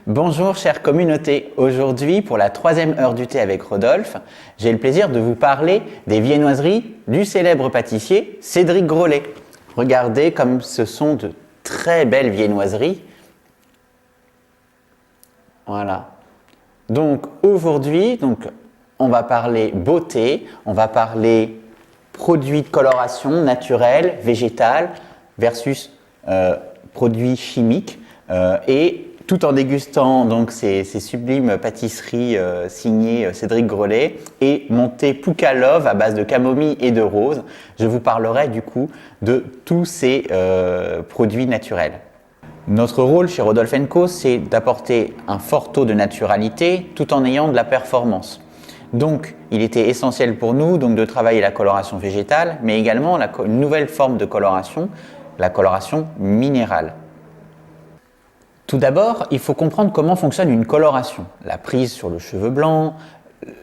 Bonjour chère communauté, aujourd'hui pour la 3e heure du thé avec Rodolphe, j'ai le plaisir de vous parler des viennoiseries du célèbre pâtissier Cédric Grolet. Regardez comme ce sont de très belles viennoiseries. Voilà. Donc aujourd'hui, on va parler beauté, on va parler produits de coloration naturels, végétal versus produits chimiques et tout en dégustant donc ces sublimes pâtisseries signées Cédric Grolet et mon thé Pouka Love à base de camomille et de rose. Je vous parlerai du coup de tous ces produits naturels. Notre rôle chez Rodolphe & Co, c'est d'apporter un fort taux de naturalité tout en ayant de la performance. Donc, il était essentiel pour nous de travailler la coloration végétale, mais également une nouvelle forme de coloration, la coloration minérale. Tout d'abord, il faut comprendre comment fonctionne une coloration. La prise sur le cheveu blanc,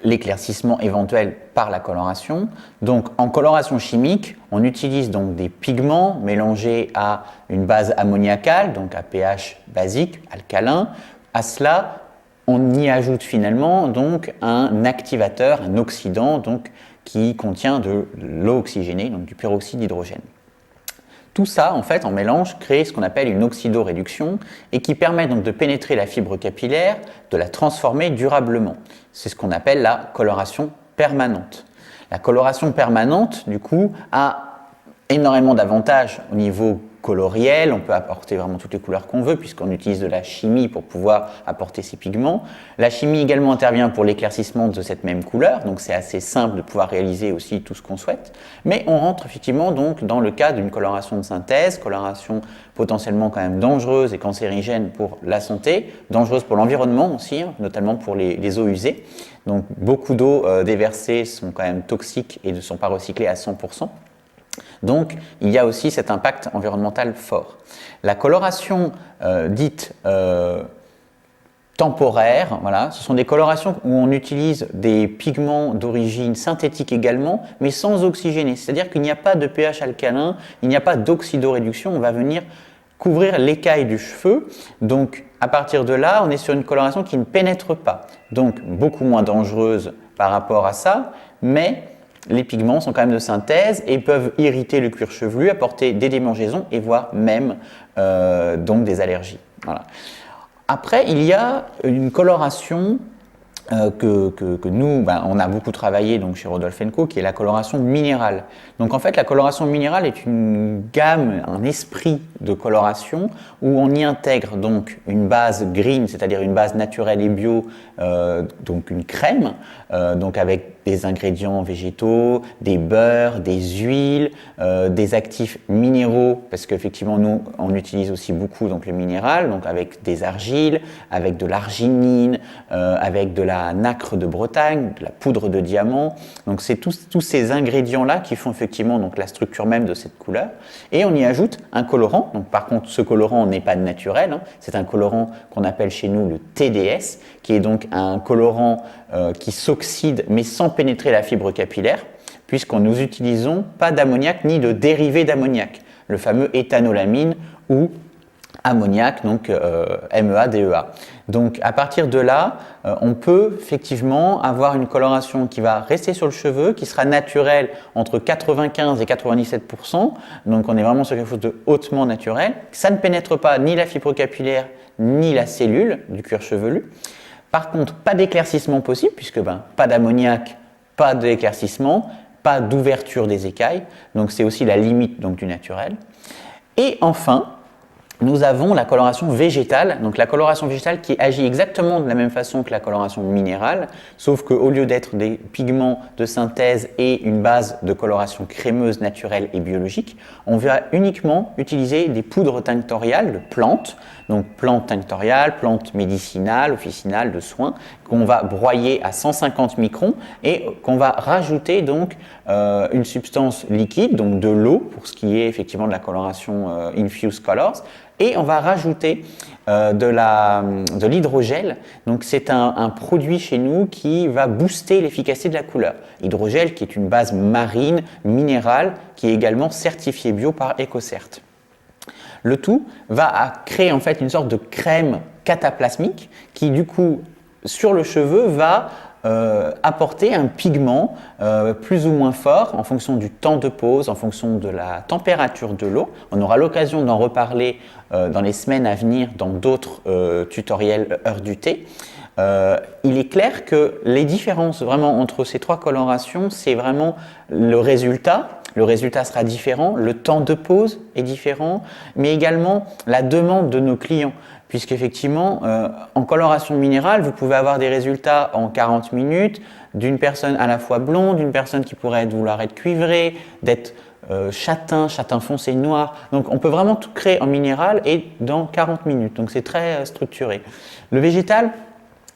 l'éclaircissement éventuel par la coloration. Donc en coloration chimique, on utilise donc des pigments mélangés à une base ammoniacale, donc à pH basique, alcalin. À cela, on y ajoute finalement donc un activateur, un oxydant donc, qui contient de l'eau oxygénée, donc du peroxyde d'hydrogène. Tout ça, en fait, en mélange, crée ce qu'on appelle une oxydoréduction et qui permet donc de pénétrer la fibre capillaire, de la transformer durablement. C'est ce qu'on appelle la coloration permanente. La coloration permanente, du coup, a énormément d'avantages au niveau coloriel. On peut apporter vraiment toutes les couleurs qu'on veut puisqu'on utilise de la chimie pour pouvoir apporter ces pigments. La chimie également intervient pour l'éclaircissement de cette même couleur, donc c'est assez simple de pouvoir réaliser aussi tout ce qu'on souhaite. Mais on rentre effectivement donc dans le cas d'une coloration de synthèse, coloration potentiellement quand même dangereuse et cancérigène pour la santé, dangereuse pour l'environnement aussi, notamment pour les eaux usées. Donc beaucoup d'eau déversées sont quand même toxiques et ne sont pas recyclées à 100%. Donc, il y a aussi cet impact environnemental fort. La coloration dite temporaire, voilà, ce sont des colorations où on utilise des pigments d'origine synthétique également, mais sans oxygéner. C'est-à-dire qu'il n'y a pas de pH alcalin, il n'y a pas d'oxydoréduction, on va venir couvrir l'écaille du cheveu. Donc, à partir de là, on est sur une coloration qui ne pénètre pas. Donc, beaucoup moins dangereuse par rapport à ça, mais les pigments sont quand même de synthèse et peuvent irriter le cuir chevelu, apporter des démangeaisons et voire même donc des allergies. Voilà. Après, il y a une coloration que nous, on a beaucoup travaillé donc, chez Rodolphe & Co, qui est la coloration minérale. Donc en fait, la coloration minérale est une gamme, un esprit de coloration où on y intègre donc une base green, c'est-à-dire une base naturelle et bio, donc une crème, donc avec des ingrédients végétaux, des beurres, des huiles, des actifs minéraux, parce qu'effectivement nous on utilise aussi beaucoup donc le minéral, donc avec des argiles, avec de l'arginine, avec de la nacre de Bretagne, de la poudre de diamant. Donc c'est tous ces ingrédients là qui font effectivement donc la structure même de cette couleur. Et on y ajoute un colorant. Donc par contre ce colorant n'est pas naturel, hein. C'est un colorant qu'on appelle chez nous le TDS, qui est donc un colorant qui s'oxyde mais sans pénétrer la fibre capillaire, puisqu'on nous utilisons pas d'ammoniac ni de dérivé d'ammoniac, le fameux éthanolamine ou ammoniac, donc MEA-DEA. Donc à partir de là, on peut effectivement avoir une coloration qui va rester sur le cheveu, qui sera naturelle entre 95 et 97%, donc on est vraiment sur quelque chose de hautement naturel. Ça ne pénètre pas ni la fibre capillaire ni la cellule du cuir chevelu. Par contre, pas d'éclaircissement possible, puisque pas d'ammoniac, pas d'éclaircissement, pas d'ouverture des écailles, donc c'est aussi la limite donc, du naturel. Et enfin, nous avons la coloration végétale, donc la coloration végétale qui agit exactement de la même façon que la coloration minérale, sauf qu'au lieu d'être des pigments de synthèse et une base de coloration crémeuse, naturelle et biologique, on va uniquement utiliser des poudres tinctoriales de plantes, donc plantes tinctoriales, plantes médicinales, officinales, de soins, qu'on va broyer à 150 microns et qu'on va rajouter donc une substance liquide, donc de l'eau pour ce qui est effectivement de la coloration Infused Colors, et on va rajouter de l'hydrogel. Donc c'est un produit chez nous qui va booster l'efficacité de la couleur. Hydrogel qui est une base marine, minérale, qui est également certifiée bio par EcoCert. Le tout va créer en fait une sorte de crème cataplasmique qui du coup sur le cheveu va apporter un pigment plus ou moins fort en fonction du temps de pose, en fonction de la température de l'eau. On aura l'occasion d'en reparler dans les semaines à venir dans d'autres tutoriels heure du thé. Il est clair que les différences vraiment entre ces trois colorations, c'est vraiment le résultat. Le résultat sera différent, le temps de pose est différent, mais également la demande de nos clients. Puisqu'effectivement, en coloration minérale, vous pouvez avoir des résultats en 40 minutes d'une personne à la fois blonde, d'une personne qui pourrait vouloir être cuivrée, d'être châtain foncé, noir. Donc on peut vraiment tout créer en minéral et dans 40 minutes. Donc c'est très structuré. Le végétal,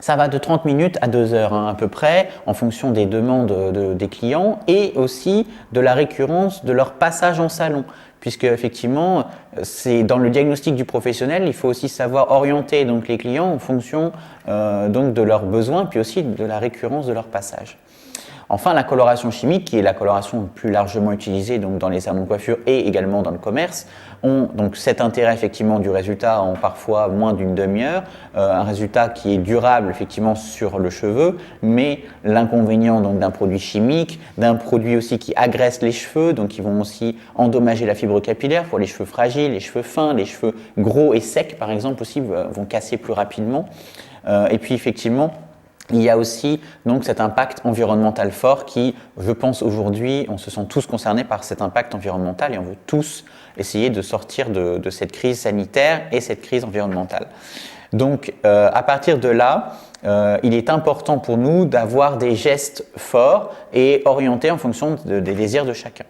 ça va de 30 minutes à 2 heures à peu près, en fonction des demandes des clients et aussi de la récurrence de leur passage en salon. Puisque effectivement, c'est dans le diagnostic du professionnel, il faut aussi savoir orienter donc les clients en fonction donc de leurs besoins, puis aussi de la récurrence de leur passage. Enfin, la coloration chimique, qui est la coloration plus largement utilisée donc dans les salons de coiffure et également dans le commerce, ont donc cet intérêt effectivement du résultat en parfois moins d'une demi-heure, un résultat qui est durable effectivement sur le cheveu, mais l'inconvénient donc d'un produit chimique, d'un produit aussi qui agresse les cheveux, donc qui vont aussi endommager la fibre capillaire pour les cheveux fragiles, les cheveux fins, les cheveux gros et secs par exemple aussi vont casser plus rapidement. Et puis effectivement, il y a aussi donc cet impact environnemental fort qui, je pense aujourd'hui, on se sent tous concernés par cet impact environnemental et on veut tous essayer de sortir de cette crise sanitaire et cette crise environnementale. Donc à partir de là, il est important pour nous d'avoir des gestes forts et orientés en fonction des désirs de chacun.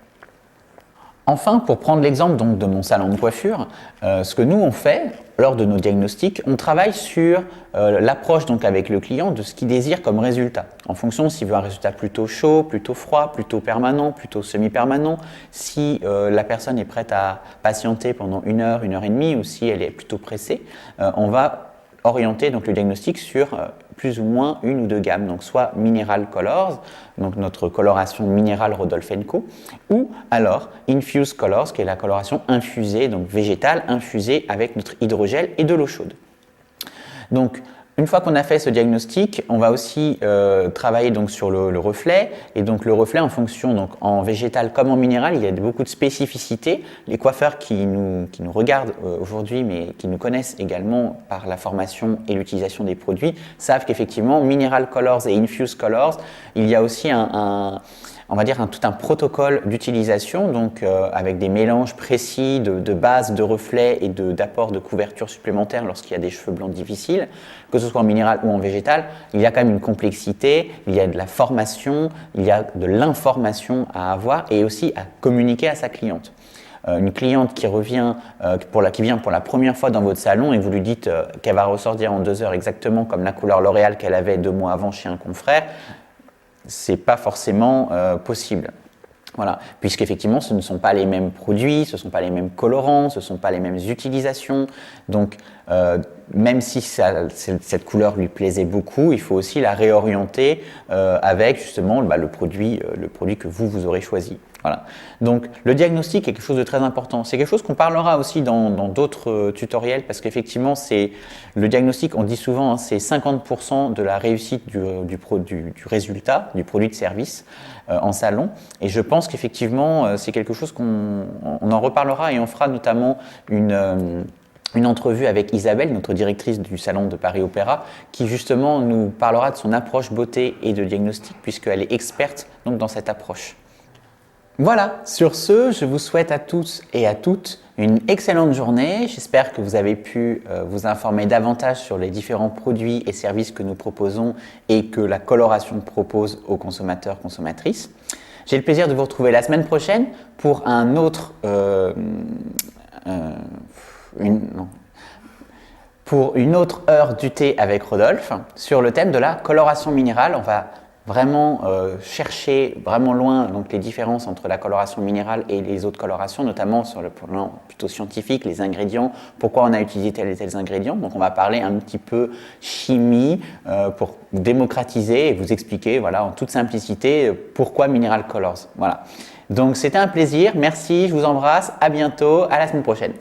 Enfin, pour prendre l'exemple donc de mon salon de coiffure, ce que nous on fait lors de nos diagnostics, on travaille sur l'approche donc avec le client de ce qu'il désire comme résultat. En fonction s'il veut un résultat plutôt chaud, plutôt froid, plutôt permanent, plutôt semi-permanent, si la personne est prête à patienter pendant 1 heure, 1 heure et demie, ou si elle est plutôt pressée, on va orienter donc le diagnostic sur plus ou moins 1 ou 2 gammes, donc soit Mineral Colors, donc notre coloration minérale Rodolphe & Co, ou alors Infused Colors, qui est la coloration infusée, donc végétale, infusée avec notre hydrogel et de l'eau chaude. Donc, une fois qu'on a fait ce diagnostic, on va aussi travailler donc sur le reflet. Et donc le reflet en fonction, donc en végétal comme en minéral, il y a beaucoup de spécificités. Les coiffeurs qui nous regardent aujourd'hui, mais qui nous connaissent également par la formation et l'utilisation des produits, savent qu'effectivement, Mineral Colors et Infused Colors, il y a aussi on va dire tout un protocole d'utilisation, donc avec des mélanges précis de bases, de reflets et d'apports de couverture supplémentaires lorsqu'il y a des cheveux blancs difficiles, que ce soit en minéral ou en végétal. Il y a quand même une complexité, il y a de la formation, il y a de l'information à avoir et aussi à communiquer à sa cliente. Une cliente qui vient pour la première fois dans votre salon et vous lui dites qu'elle va ressortir en 2 heures exactement comme la couleur L'Oréal qu'elle avait 2 mois avant chez un confrère, c'est pas forcément possible. Voilà, puisqu'effectivement ce ne sont pas les mêmes produits, ce ne sont pas les mêmes colorants, ce ne sont pas les mêmes utilisations. Donc même si cette couleur lui plaisait beaucoup, il faut aussi la réorienter avec justement le produit que vous aurez choisi. Voilà. Donc le diagnostic est quelque chose de très important. C'est quelque chose qu'on parlera aussi dans d'autres tutoriels parce qu'effectivement c'est le diagnostic, on dit souvent, c'est 50% de la réussite du résultat, du produit de service en salon. Et je pense qu'effectivement c'est quelque chose qu'on en reparlera et on fera notamment une entrevue avec Isabelle, notre directrice du salon de Paris Opéra, qui justement nous parlera de son approche beauté et de diagnostic puisqu'elle est experte donc, dans cette approche. Voilà, sur ce, je vous souhaite à tous et à toutes une excellente journée. J'espère que vous avez pu vous informer davantage sur les différents produits et services que nous proposons et que la coloration propose aux consommateurs, consommatrices. J'ai le plaisir de vous retrouver la semaine prochaine pour pour une autre heure du thé avec Rodolphe sur le thème de la coloration minérale. On va vraiment chercher vraiment loin donc, les différences entre la coloration minérale et les autres colorations, notamment sur le plan plutôt scientifique, les ingrédients, pourquoi on a utilisé tels et tels ingrédients. Donc on va parler un petit peu chimie pour démocratiser et vous expliquer voilà, en toute simplicité pourquoi Mineral Colors. Voilà. Donc c'était un plaisir, merci, je vous embrasse, à bientôt, à la semaine prochaine.